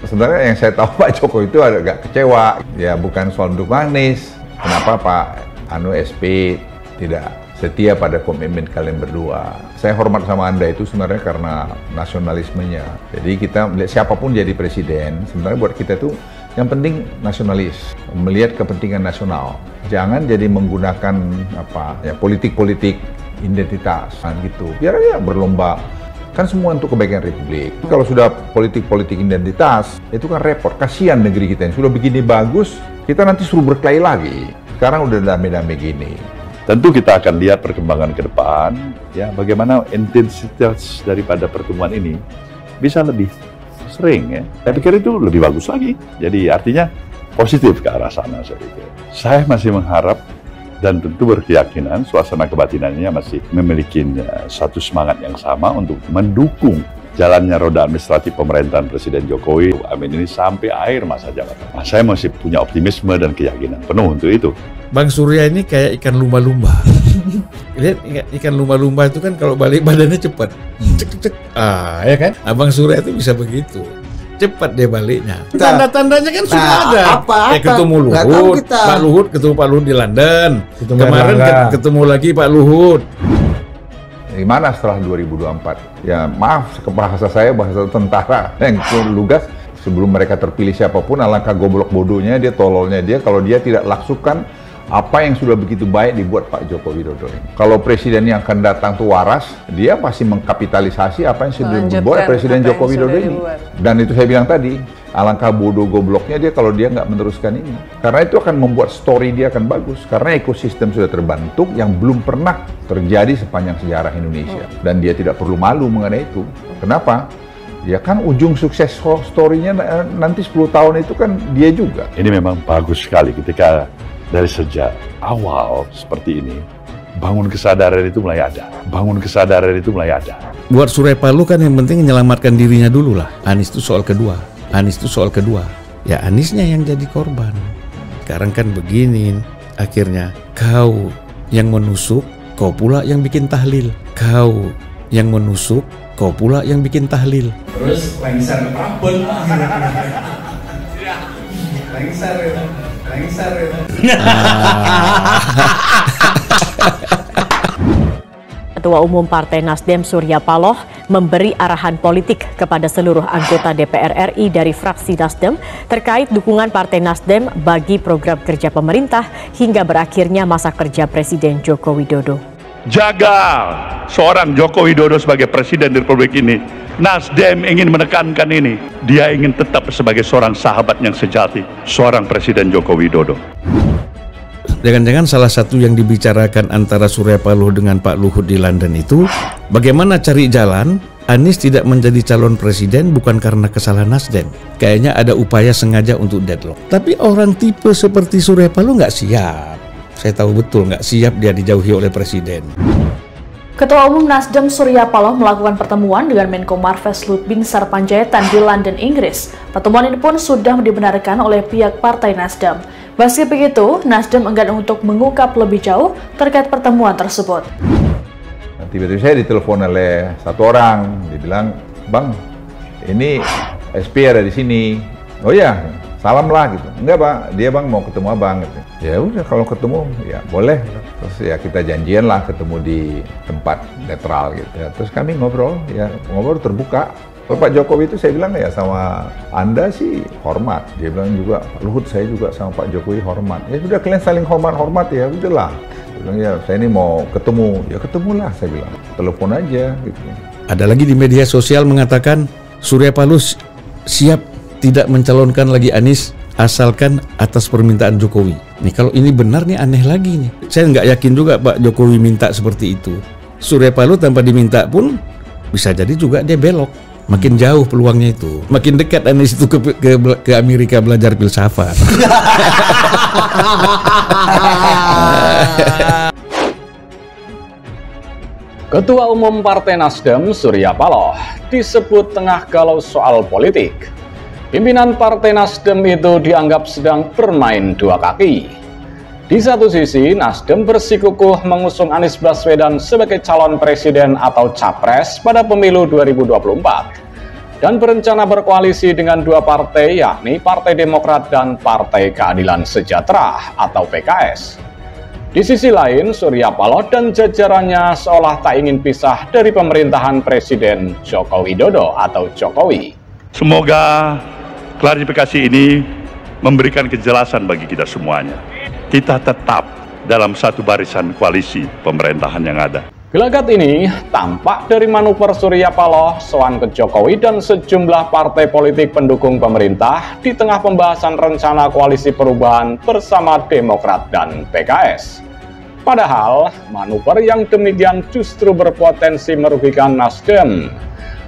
Sebenarnya yang saya tahu Pak Jokowi itu agak kecewa. Ya bukan soal mendukung Anies. Kenapa Pak SP tidak setia pada komitmen kalian berdua? Saya hormat sama Anda itu sebenarnya karena nasionalismenya. Jadi kita melihat siapapun jadi presiden, sebenarnya buat kita itu yang penting nasionalis, melihat kepentingan nasional. Jangan jadi menggunakan politik-politik identitas gitu. Biar aja berlomba. Kan semua untuk kebaikan Republik. Kalau sudah politik-politik identitas, itu kan repot. Kasihan negeri kita yang sudah begini bagus, kita nanti suruh berkelahi lagi. Sekarang udah damai-damai gini. Tentu kita akan lihat perkembangan ke depan, ya bagaimana intensitas daripada pertemuan ini bisa lebih sering ya. Saya pikir itu lebih bagus lagi. Jadi artinya positif ke arah sana saya pikir. Saya masih mengharap dan tentu berkeyakinan suasana kebatinannya masih memiliki satu semangat yang sama untuk mendukung jalannya roda administratif pemerintahan Presiden Jokowi Amin ini sampai akhir masa jabatan. Nah, saya masih punya optimisme dan keyakinan penuh untuk itu. Bang Surya ini kayak ikan lumba-lumba. Lihat ikan lumba-lumba itu kan kalau balik badannya cepat. Cek. Ya kan? Abang Surya itu bisa begitu. Cepat dia baliknya. Tanda-tandanya kan sudah ada. Ketemu Luhut, Pak Luhut ketemu Pak Luhut di London. Kemarin ketemu lagi Pak Luhut. Gimana setelah 2024? Ya maaf, bahasa saya bahasa tentara yang lugas. Sebelum mereka terpilih siapapun, alangkah goblok bodohnya dia, tololnya dia, kalau dia tidak lakukan apa yang sudah begitu baik dibuat Pak Joko Widodo ini. Kalau presiden yang akan datang tuh waras, dia pasti mengkapitalisasi apa yang sudah dibuat Presiden Joko Widodo ini. Dan itu saya bilang tadi, alangkah bodoh gobloknya dia kalau dia nggak meneruskan ini. Karena itu akan membuat story dia akan bagus. Karena ekosistem sudah terbentuk yang belum pernah terjadi sepanjang sejarah Indonesia. Dan dia tidak perlu malu mengenai itu. Kenapa? Ya kan ujung sukses story-nya nanti 10 tahun itu kan dia juga. Ini memang bagus sekali ketika dari sejak awal seperti ini, bangun kesadaran itu mulai ada. Buat Surya Paloh kan yang penting menyelamatkan dirinya dulu lah. Anies itu soal kedua. Ya Aniesnya yang jadi korban. Sekarang kan begini, akhirnya kau yang menusuk, kau pula yang bikin tahlil. Kau yang menusuk, kau pula yang bikin tahlil. Terus lengser ke Prabon. Lengser ya. Ketua Umum Partai Nasdem Surya Paloh memberi arahan politik kepada seluruh anggota DPR RI dari fraksi Nasdem terkait dukungan Partai Nasdem bagi program kerja pemerintah hingga berakhirnya masa kerja Presiden Joko Widodo. Jaga seorang Joko Widodo sebagai Presiden Republik ini. Nasdem ingin menekankan ini. Dia ingin tetap sebagai seorang sahabat yang sejati, seorang Presiden Joko Widodo. Jangan-jangan salah satu yang dibicarakan antara Surya Paloh dengan Pak Luhut di London itu, bagaimana cari jalan Anies tidak menjadi calon presiden bukan karena kesalahan Nasdem. Kayaknya ada upaya sengaja untuk deadlock. Tapi orang tipe seperti Surya Paloh nggak siap. Saya tahu betul nggak siap dia dijauhi oleh presiden. Ketua Umum Nasdem Surya Paloh melakukan pertemuan dengan Menko Marves Luhut Binsar Panjaitan di London, Inggris. Pertemuan ini pun sudah dibenarkan oleh pihak Partai Nasdem. Meski begitu, Nasdem enggan untuk mengungkap lebih jauh terkait pertemuan tersebut. Tiba-tiba saya ditelepon oleh satu orang, dia bilang, "Bang, ini SP ada di sini." "Oh ya, salam lah," gitu. "Enggak Pak, dia Bang mau ketemu Abang," gitu. Ya udah kalau ketemu ya boleh. Terus ya kita janjian lah ketemu di tempat netral gitu. Ya, terus kami ngobrol terbuka. Pak Jokowi itu saya bilang ya sama Anda sih hormat. Dia bilang juga, "Pak Luhut saya juga sama Pak Jokowi hormat." Ya sudah kalian saling hormat ya udahlah. Dia bilang ya saya ini mau ketemu. Ya ketemulah saya bilang. Telepon aja gitu. Ada lagi di media sosial mengatakan Surya Paloh siap tidak mencalonkan lagi Anies asalkan atas permintaan Jokowi. Nih kalau ini benar nih aneh lagi nih. Saya nggak yakin juga Pak Jokowi minta seperti itu. Surya Paloh tanpa diminta pun bisa jadi juga dia belok. Makin jauh peluangnya itu. Makin dekat Anies itu ke Amerika belajar filsafat. Ketua Umum Partai Nasdem Surya Paloh disebut tengah galau soal politik. Pimpinan Partai Nasdem itu dianggap sedang bermain dua kaki. Di satu sisi, Nasdem bersikukuh mengusung Anies Baswedan sebagai calon presiden atau capres pada pemilu 2024. dan berencana berkoalisi dengan dua partai, yakni Partai Demokrat dan Partai Keadilan Sejahtera atau PKS. Di sisi lain, Surya Paloh dan jajarannya seolah tak ingin pisah dari pemerintahan Presiden Joko Widodo atau Jokowi. Semoga klarifikasi ini memberikan kejelasan bagi kita semuanya. Kita tetap dalam satu barisan koalisi pemerintahan yang ada. Gelagat ini tampak dari manuver Surya Paloh soan ke Jokowi dan sejumlah partai politik pendukung pemerintah di tengah pembahasan rencana koalisi perubahan bersama Demokrat dan PKS. Padahal manuver yang demikian justru berpotensi merugikan Nasdem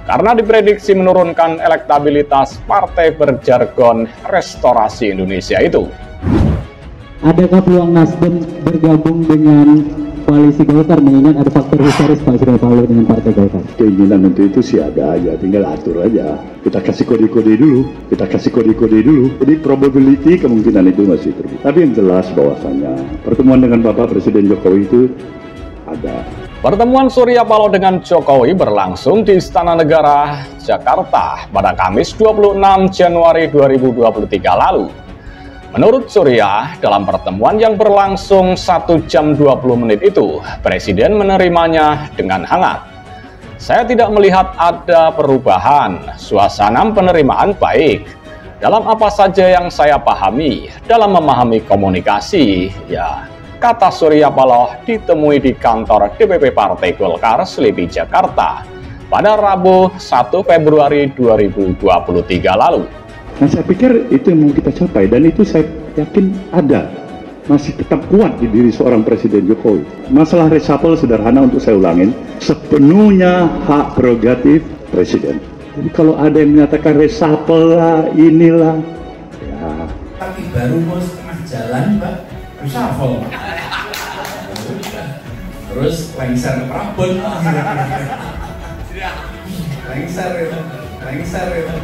karena diprediksi menurunkan elektabilitas partai berjargon restorasi Indonesia itu. Adakah peluang Nasdem bergabung dengan koalisi Golkar mengingat ada faktor historis Pak Surya Paloh dengan Partai Golkar? Keinginan untuk itu sih ada aja, tinggal atur aja. Kita kasih kode-kode dulu, Jadi probability kemungkinan itu masih terbuka. Tapi yang jelas bahwasanya pertemuan dengan Bapak Presiden Jokowi itu ada. Pertemuan Surya Paloh dengan Jokowi berlangsung di Istana Negara, Jakarta pada Kamis 26 Januari 2023 lalu. Menurut Surya, dalam pertemuan yang berlangsung 1 jam 20 menit itu, Presiden menerimanya dengan hangat. Saya tidak melihat ada perubahan, suasana penerimaan baik. Dalam apa saja yang saya pahami, dalam memahami komunikasi, ya, kata Surya Paloh ditemui di kantor DPP Partai Golkar Selipi, Jakarta pada Rabu 1 Februari 2023 lalu. Nah, saya pikir itu yang mau kita capai dan itu saya yakin ada, masih tetap kuat di diri seorang Presiden Jokowi. Masalah reshuffle sederhana untuk saya ulangin, sepenuhnya hak prerogatif Presiden. Jadi kalau ada yang menyatakan reshuffle lah, inilah, ya. Tapi baru mau setengah jalan, Pak, reshuffle. Terus lengser ke Prabon. Lengser itu.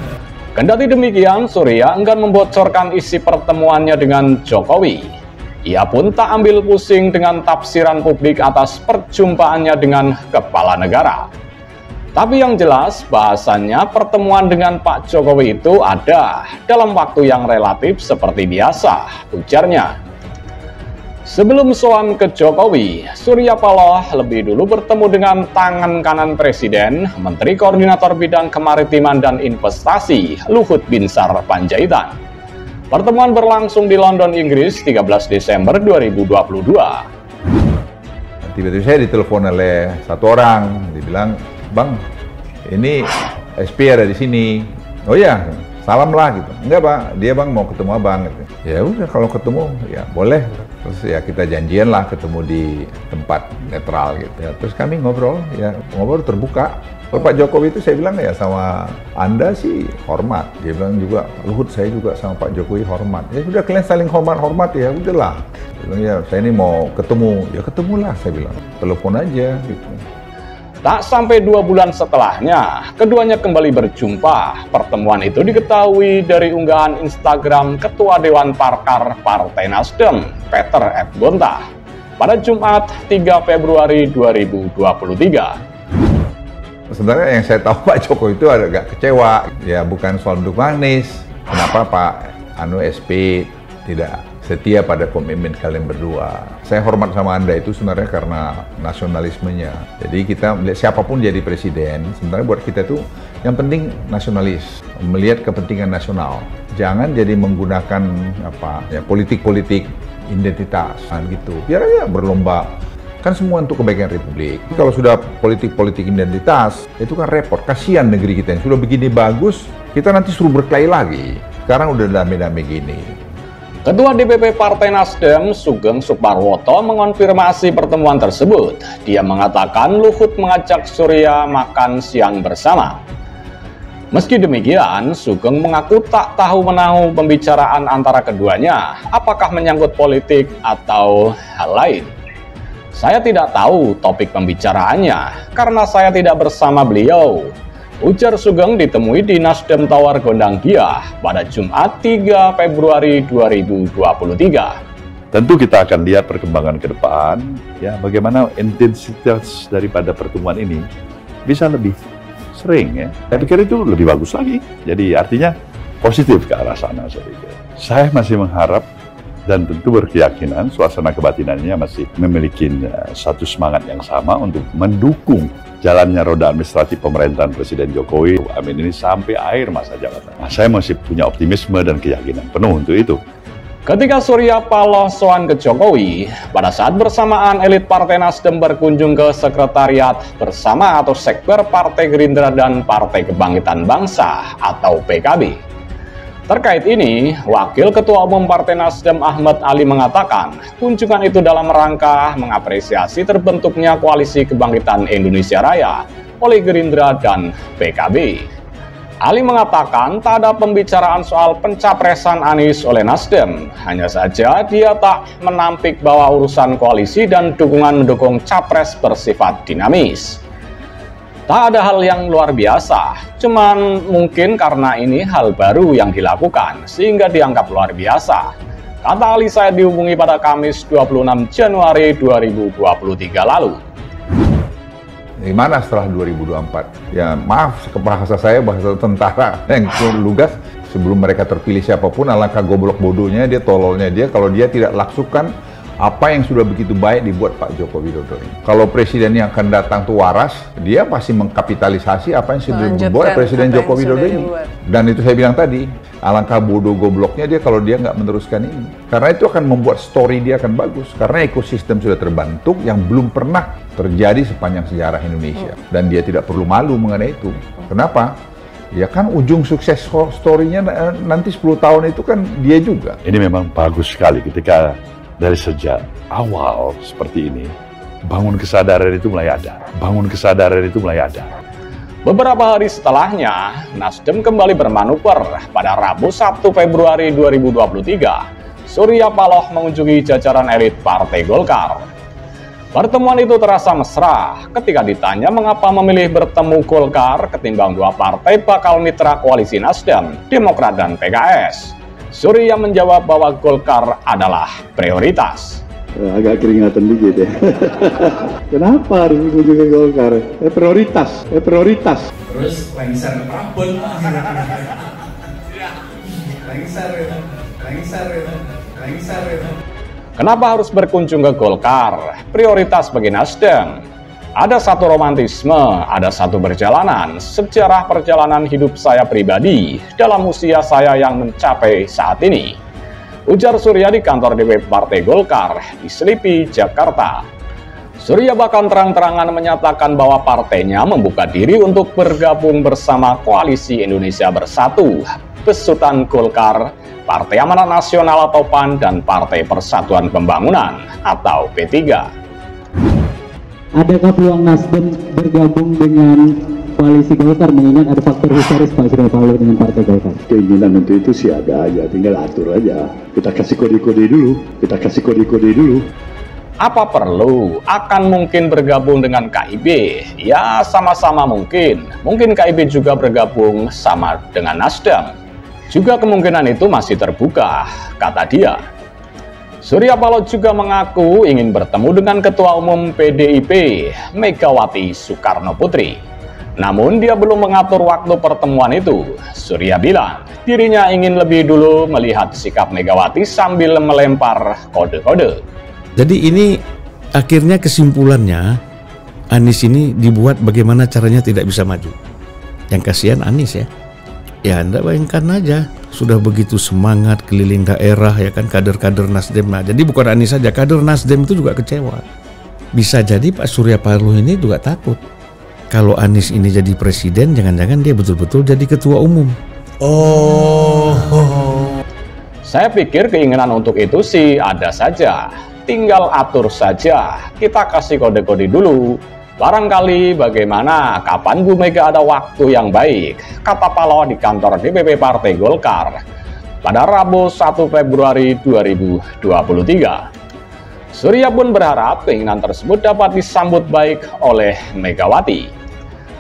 Kendati demikian, Surya enggan membocorkan isi pertemuannya dengan Jokowi. Ia pun tak ambil pusing dengan tafsiran publik atas perjumpaannya dengan kepala negara. Tapi yang jelas, bahasannya pertemuan dengan Pak Jokowi itu ada dalam waktu yang relatif seperti biasa, ujarnya. Sebelum soan ke Jokowi, Surya Paloh lebih dulu bertemu dengan tangan kanan Presiden, Menteri Koordinator Bidang Kemaritiman dan Investasi, Luhut Binsar Panjaitan. Pertemuan berlangsung di London, Inggris, 13 Desember 2022. Tiba-tiba saya ditelepon oleh satu orang, dia bilang, "Bang, ini SP ada di sini." "Oh iya, salam lah," gitu. "Enggak, Pak, dia Bang mau ketemu Abang," gitu. "Ya udah, kalau ketemu ya boleh." Terus ya kita janjian lah ketemu di tempat netral gitu ya. Terus kami ngobrol terbuka. Kalau Pak Jokowi itu saya bilang ya sama Anda sih hormat. Dia bilang juga, "Luhut, saya juga sama Pak Jokowi hormat." Ya sudah, kalian saling hormat ya udahlah. Dia bilang, "Ya saya ini mau ketemu." "Ya ketemulah," saya bilang. "Telepon aja," gitu. Tak sampai 2 bulan setelahnya, keduanya kembali berjumpa. Pertemuan itu diketahui dari unggahan Instagram Ketua Dewan Pakar Partai Nasdem, Peter F. Bontah, pada Jumat 3 Februari 2023. Sebenarnya yang saya tahu Pak Jokowi itu agak kecewa. Ya bukan soal duduk manis. Kenapa Pak SP tidak setia pada komitmen kalian berdua. Saya hormat sama Anda itu sebenarnya karena nasionalismenya. Jadi kita melihat siapapun jadi presiden, sebenarnya buat kita itu yang penting nasionalis, melihat kepentingan nasional. Jangan jadi menggunakan politik-politik identitas gitu. Biar aja berlomba. Kan semua untuk kebaikan Republik. Kalau sudah politik-politik identitas, itu kan repot. Kasihan negeri kita yang sudah begini bagus, kita nanti suruh berkelahi lagi. Sekarang udah damai-damai gini. Ketua DPP Partai Nasdem, Sugeng Suparwoto, mengonfirmasi pertemuan tersebut. Dia mengatakan Luhut mengajak Surya makan siang bersama. Meski demikian, Sugeng mengaku tak tahu-menahu pembicaraan antara keduanya, apakah menyangkut politik atau hal lain. "Saya tidak tahu topik pembicaraannya, karena saya tidak bersama beliau," ujar Sugeng ditemui di Nasdem Tower Gondang Dia pada Jumat 3 Februari 2023. Tentu kita akan lihat perkembangan ke depan, ya bagaimana intensitas daripada pertemuan ini bisa lebih sering ya. Saya pikir itu lebih bagus lagi. Jadi artinya positif ke arah sana saya pikir. Saya masih mengharap dan tentu berkeyakinan suasana kebatinannya masih memiliki satu semangat yang sama untuk mendukung jalannya roda administratif pemerintahan Presiden Jokowi Amin ini sampai akhir masa jabatan. Nah, saya masih punya optimisme dan keyakinan penuh untuk itu. Ketika Surya Paloh soan ke Jokowi, pada saat bersamaan elit Partai Nasdem berkunjung ke sekretariat bersama atau sekber Partai Gerindra dan Partai Kebangkitan Bangsa atau PKB. Terkait ini, Wakil Ketua Umum Partai Nasdem Ahmad Ali mengatakan kunjungan itu dalam rangka mengapresiasi terbentuknya Koalisi Kebangkitan Indonesia Raya oleh Gerindra dan PKB. Ali mengatakan tak ada pembicaraan soal pencapresan Anies oleh Nasdem, hanya saja dia tak menampik bahwa urusan koalisi dan dukungan mendukung capres bersifat dinamis. Tak ada hal yang luar biasa, cuman mungkin karena ini hal baru yang dilakukan sehingga dianggap luar biasa. Kata Ali saat dihubungi pada Kamis 26 Januari 2023 lalu. Gimana setelah 2024? Ya maaf, bahasa saya bahasa tentara yang lugas. Sebelum mereka terpilih siapapun, alangkah goblok bodohnya dia, tololnya dia, kalau dia tidak lakukan apa yang sudah begitu baik dibuat Pak Joko Widodo ini. Kalau presiden yang akan datang tuh waras, dia pasti mengkapitalisasi apa yang sudah dibuat Presiden Joko Widodo ini. Dan itu saya bilang tadi, alangkah bodoh gobloknya dia kalau dia nggak meneruskan ini. Karena itu akan membuat story dia akan bagus. Karena ekosistem sudah terbentuk yang belum pernah terjadi sepanjang sejarah Indonesia. Dan dia tidak perlu malu mengenai itu. Kenapa? Ya kan ujung sukses story-nya nanti 10 tahun itu kan dia juga. Ini memang bagus sekali ketika dari sejak awal seperti ini, bangun kesadaran itu mulai ada. Beberapa hari setelahnya, Nasdem kembali bermanuver. Pada Rabu 1 Februari 2023, Surya Paloh mengunjungi jajaran elit Partai Golkar. Pertemuan itu terasa mesra ketika ditanya mengapa memilih bertemu Golkar ketimbang dua partai bakal mitra koalisi Nasdem, Demokrat, dan PKS. Surya menjawab bahwa Golkar adalah prioritas. Agak keringatan dikit ya. Kenapa harus mengunjungi Golkar? Prioritas. Terus lengser Prabon. Lengser. Kenapa harus berkunjung ke Golkar? Prioritas bagi Nasdem. Ada satu romantisme, ada satu perjalanan, sejarah perjalanan hidup saya pribadi dalam usia saya yang mencapai saat ini. Ujar Surya di kantor DPP Partai Golkar di Selipi, Jakarta. Surya bahkan terang-terangan menyatakan bahwa partainya membuka diri untuk bergabung bersama Koalisi Indonesia Bersatu, besutan Golkar, Partai Amanat Nasional atau PAN, dan Partai Persatuan Pembangunan atau P3. Adakah peluang Nasdem bergabung dengan koalisi Golkar mengingat ada faktor historis Pak Surya Paloh dengan Partai Golkar? Keinginan untuk itu sih ada aja, tinggal atur aja. Kita kasih kode-kode dulu. Apa perlu? Akan mungkin bergabung dengan KIB? Ya, sama-sama mungkin. Mungkin KIB juga bergabung sama dengan Nasdem. Juga kemungkinan itu masih terbuka, kata dia. Surya Paloh juga mengaku ingin bertemu dengan Ketua Umum PDIP, Megawati Soekarno Putri. Namun dia belum mengatur waktu pertemuan itu. Surya bilang dirinya ingin lebih dulu melihat sikap Megawati sambil melempar kode-kode. Jadi ini akhirnya kesimpulannya, Anies ini dibuat bagaimana caranya tidak bisa maju. Yang kasihan Anies ya. Ya Anda bayangkan aja, sudah begitu semangat keliling daerah ya kan, kader-kader Nasdem. Nah, jadi bukan Anies saja, kader Nasdem itu juga kecewa. Bisa jadi Pak Surya Paloh ini juga takut. Kalau Anies ini jadi presiden, jangan-jangan dia betul-betul jadi ketua umum. Saya pikir keinginan untuk itu sih ada saja. Tinggal atur saja. Kita kasih kode-kode dulu. Barangkali bagaimana, kapan Bu Mega ada waktu yang baik, kata Paloh di kantor DPP Partai Golkar pada Rabu 1 Februari 2023. Surya pun berharap keinginan tersebut dapat disambut baik oleh Megawati.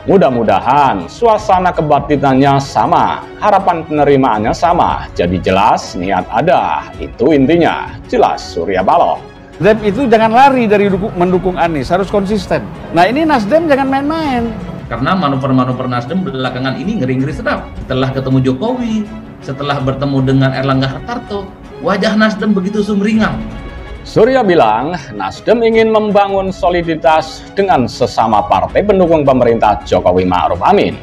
Mudah-mudahan suasana kebatinannya sama, harapan penerimaannya sama, jadi jelas niat ada, itu intinya, jelas Surya Paloh. Nasdem itu jangan lari dari mendukung Anies, harus konsisten. Nah ini Nasdem jangan main-main. Karena manuver-manuver Nasdem belakangan ini ngeri-ngeri sedap. Setelah ketemu Jokowi, setelah bertemu dengan Erlangga Hartarto, wajah Nasdem begitu sumringah. Surya bilang Nasdem ingin membangun soliditas dengan sesama partai pendukung pemerintah Jokowi Ma'ruf Amin.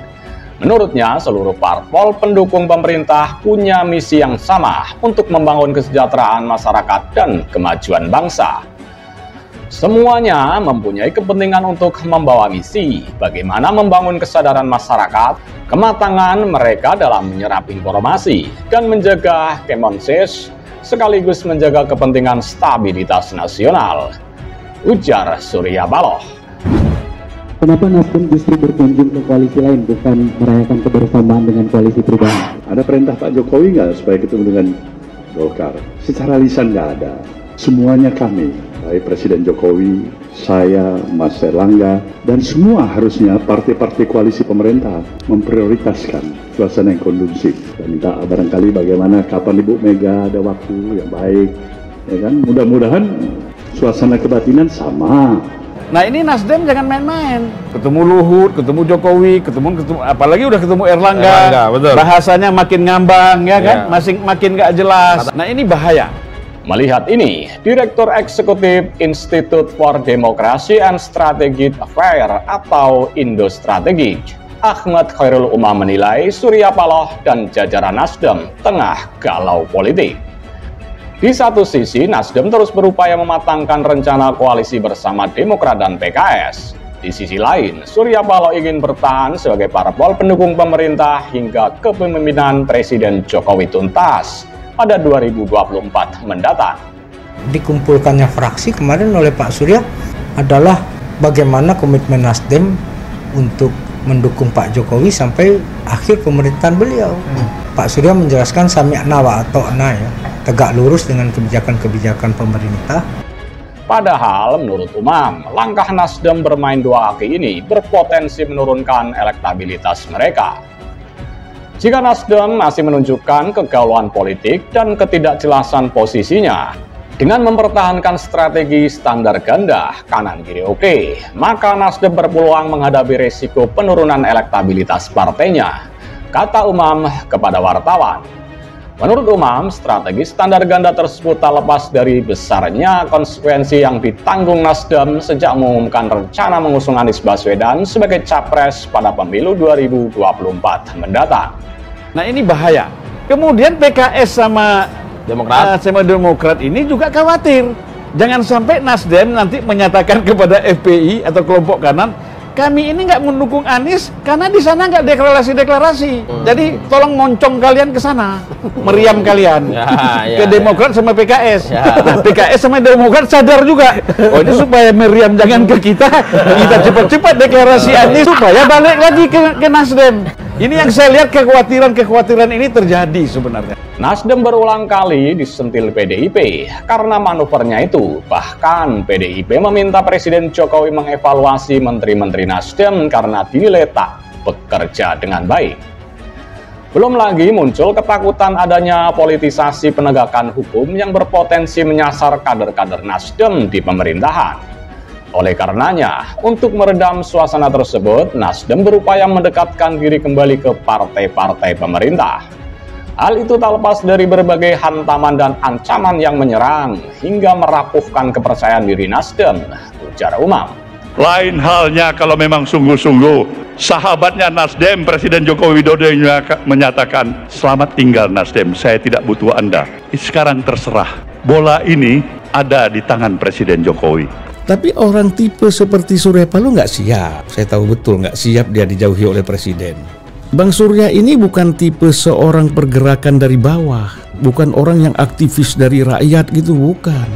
Menurutnya, seluruh parpol pendukung pemerintah punya misi yang sama untuk membangun kesejahteraan masyarakat dan kemajuan bangsa. Semuanya mempunyai kepentingan untuk membawa misi, bagaimana membangun kesadaran masyarakat, kematangan mereka dalam menyerap informasi, dan menjaga kemonses, sekaligus menjaga kepentingan stabilitas nasional, ujar Surya Paloh. Kenapa Nasdem justru berkunjung ke koalisi lain, bukan merayakan kebersamaan dengan koalisi perubahan? Ada perintah Pak Jokowi nggak supaya ketemu dengan Golkar? Secara lisan nggak ada. Semuanya kami, baik Presiden Jokowi, saya, Mas Erlangga, dan semua harusnya partai-partai koalisi pemerintah memprioritaskan suasana yang kondusif. Dan minta barangkali bagaimana kapan Ibu Mega ada waktu yang baik, ya kan? Mudah-mudahan suasana kebatinan sama. Nah ini Nasdem jangan main-main. Ketemu Luhut, ketemu Jokowi, ketemu apalagi udah ketemu Erlangga, betul. Bahasanya makin ngambang ya kan, makin nggak jelas. Nah ini bahaya. Melihat ini, Direktur Eksekutif Institute for Democracy and Strategic Affairs atau Indo-Strategik, Ahmad Khairul Umam menilai Surya Paloh dan jajaran Nasdem tengah galau politik. Di satu sisi, Nasdem terus berupaya mematangkan rencana koalisi bersama Demokrat dan PKS. Di sisi lain, Surya Paloh ingin bertahan sebagai parpol pendukung pemerintah hingga kepemimpinan Presiden Jokowi tuntas pada 2024 mendatang. Dikumpulkannya fraksi kemarin oleh Pak Surya adalah bagaimana komitmen Nasdem untuk mendukung Pak Jokowi sampai akhir pemerintahan beliau. Pak Surya menjelaskan sami'na wa ata'na ya, tegak lurus dengan kebijakan-kebijakan pemerintah. Padahal menurut Umam, langkah Nasdem bermain dua kaki ini berpotensi menurunkan elektabilitas mereka. Jika Nasdem masih menunjukkan kegalauan politik dan ketidakjelasan posisinya, dengan mempertahankan strategi standar ganda kanan kiri oke, maka Nasdem berpeluang menghadapi resiko penurunan elektabilitas partainya, kata Umam kepada wartawan. Menurut Umam, strategi standar ganda tersebut tak lepas dari besarnya konsekuensi yang ditanggung Nasdem sejak mengumumkan rencana mengusung Anies Baswedan sebagai capres pada pemilu 2024 mendatang. Nah ini bahaya. Kemudian PKS sama Demokrat ini juga khawatir. Jangan sampai Nasdem nanti menyatakan kepada FPI atau kelompok kanan, kami ini nggak mendukung Anies karena di sana nggak deklarasi. Jadi tolong moncong kalian ke sana, meriam kalian ke Demokrat sama PKS. Nah, PKS sama Demokrat sadar juga. Oh ini supaya meriam jangan ke kita cepat-cepat deklarasi Anies supaya balik lagi ke Nasdem. Ini yang saya lihat kekhawatiran ini terjadi sebenarnya. Nasdem berulang kali disentil PDIP karena manuvernya itu. Bahkan PDIP meminta Presiden Jokowi mengevaluasi menteri-menteri Nasdem karena dinilai tak bekerja dengan baik. Belum lagi muncul ketakutan adanya politisasi penegakan hukum yang berpotensi menyasar kader-kader Nasdem di pemerintahan. Oleh karenanya, untuk meredam suasana tersebut, Nasdem berupaya mendekatkan diri kembali ke partai-partai pemerintah. Hal itu tak lepas dari berbagai hantaman dan ancaman yang menyerang hingga merapuhkan kepercayaan diri Nasdem, ujar Umam. Lain halnya kalau memang sungguh-sungguh sahabatnya Nasdem, Presiden Joko Widodo yang menyatakan, selamat tinggal Nasdem, saya tidak butuh Anda. Sekarang terserah, bola ini ada di tangan Presiden Jokowi. Tapi orang tipe seperti Surya Paloh nggak siap. Saya tahu betul nggak siap dia dijauhi oleh Presiden. Bang Surya ini bukan tipe seorang pergerakan dari bawah. Bukan orang yang aktivis dari rakyat gitu, bukan.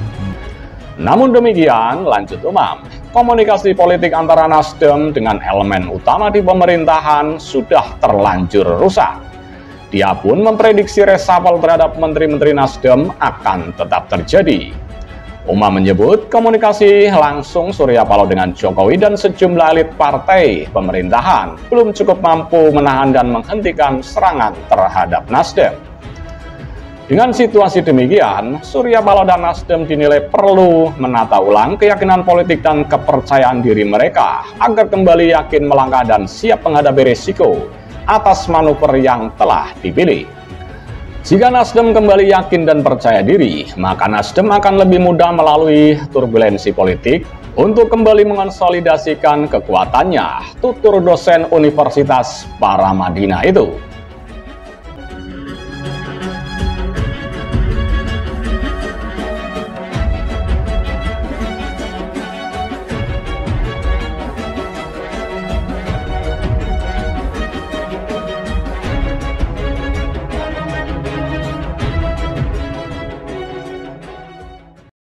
Namun demikian, lanjut Umam, komunikasi politik antara Nasdem dengan elemen utama di pemerintahan sudah terlanjur rusak. Dia pun memprediksi reshuffle terhadap menteri-menteri Nasdem akan tetap terjadi. Umam menyebut komunikasi langsung Surya Paloh dengan Jokowi dan sejumlah elit partai pemerintahan belum cukup mampu menahan dan menghentikan serangan terhadap Nasdem. Dengan situasi demikian, Surya Paloh dan Nasdem dinilai perlu menata ulang keyakinan politik dan kepercayaan diri mereka agar kembali yakin melangkah dan siap menghadapi risiko atas manuver yang telah dipilih. Jika Nasdem kembali yakin dan percaya diri, maka Nasdem akan lebih mudah melalui turbulensi politik untuk kembali mengonsolidasikan kekuatannya, tutur dosen Universitas Paramadina itu.